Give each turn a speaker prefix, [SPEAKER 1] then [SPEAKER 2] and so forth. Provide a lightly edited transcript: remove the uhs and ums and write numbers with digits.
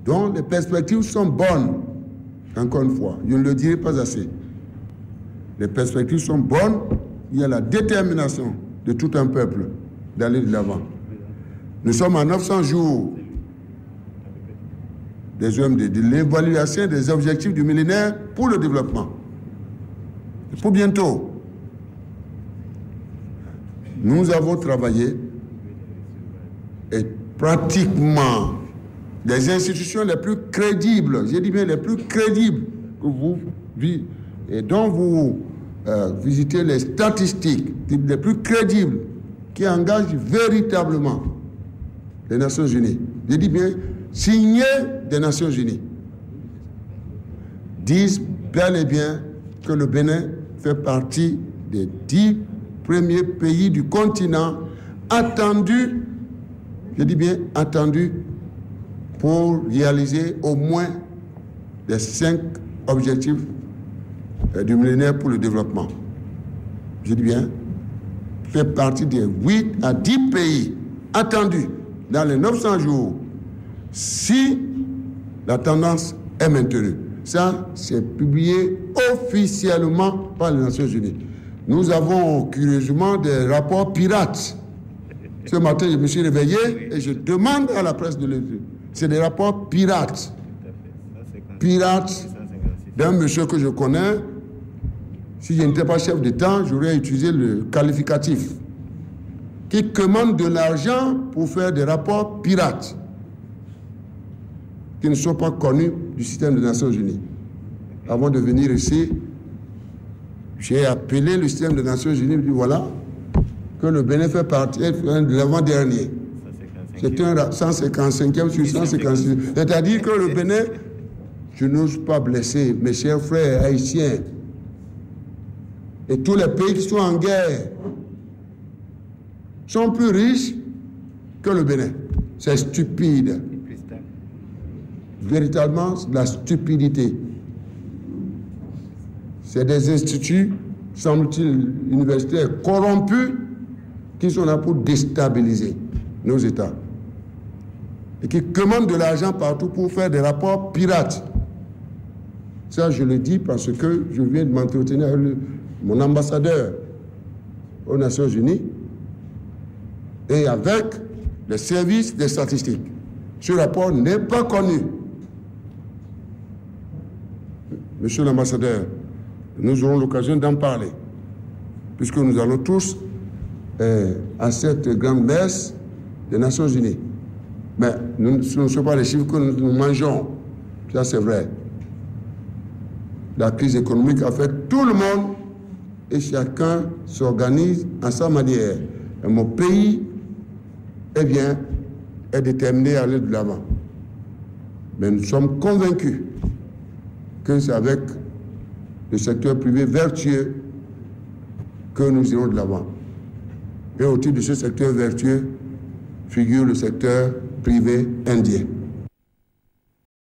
[SPEAKER 1] Donc les perspectives sont bonnes. Encore une fois, je ne le dirai pas assez. Les perspectives sont bonnes. Il y a la détermination de tout un peuple d'aller de l'avant. Nous sommes à 900 jours de l'évaluation des objectifs du millénaire pour le développement. C'est pour bientôt. Nous avons travaillé et pratiquement les institutions les plus crédibles, je dis bien les plus crédibles que vous vivez et dont vous visitez les statistiques les plus crédibles qui engagent véritablement les Nations Unies. Je dis bien signés des Nations Unies. Disent bel et bien que le Bénin fait partie des 10 premiers pays du continent attendus, je dis bien attendus, pour réaliser au moins les 5 objectifs du millénaire pour le développement. Je dis bien, fait partie des 8 à 10 pays attendus dans les 900 jours si la tendance est maintenue. Ça, c'est publié officiellement par les Nations Unies. Nous avons curieusement des rapports pirates. Ce matin, je me suis réveillé et je demande à la presse de le dire. C'est des rapports pirates. Pirates d'un monsieur que je connais. Si je n'étais pas chef d'État, j'aurais utilisé le qualificatif. Qui commande de l'argent pour faire des rapports pirates qui ne sont pas connus du système des Nations Unies. Avant de venir ici, j'ai appelé le système des Nations Unies et dit voilà, que le Bénin fait partie de l'avant-dernier. C'est un 155e sur 156. C'est-à-dire que le Bénin, je n'ose pas blesser mes chers frères haïtiens et tous les pays qui sont en guerre sont plus riches que le Bénin. C'est stupide. Véritablement, la stupidité. C'est des instituts, semble-t-il, universitaires corrompus qui sont là pour déstabiliser nos États et qui commandent de l'argent partout pour faire des rapports pirates. Ça, je le dis parce que je viens de m'entretenir avec mon ambassadeur aux Nations Unies et avec le service des statistiques. Ce rapport n'est pas connu. Monsieur l'ambassadeur, nous aurons l'occasion d'en parler, puisque nous allons tous à cette grande messe des Nations Unies. Mais ce ne sont pas les chiffres que nous mangeons. Ça, c'est vrai. La crise économique affecte tout le monde et chacun s'organise à sa manière. Et mon pays, eh bien, est déterminé à aller de l'avant. Mais nous sommes convaincus que c'est avec le secteur privé vertueux que nous irons de l'avant. Et au titre de ce secteur vertueux figure le secteur privé indien.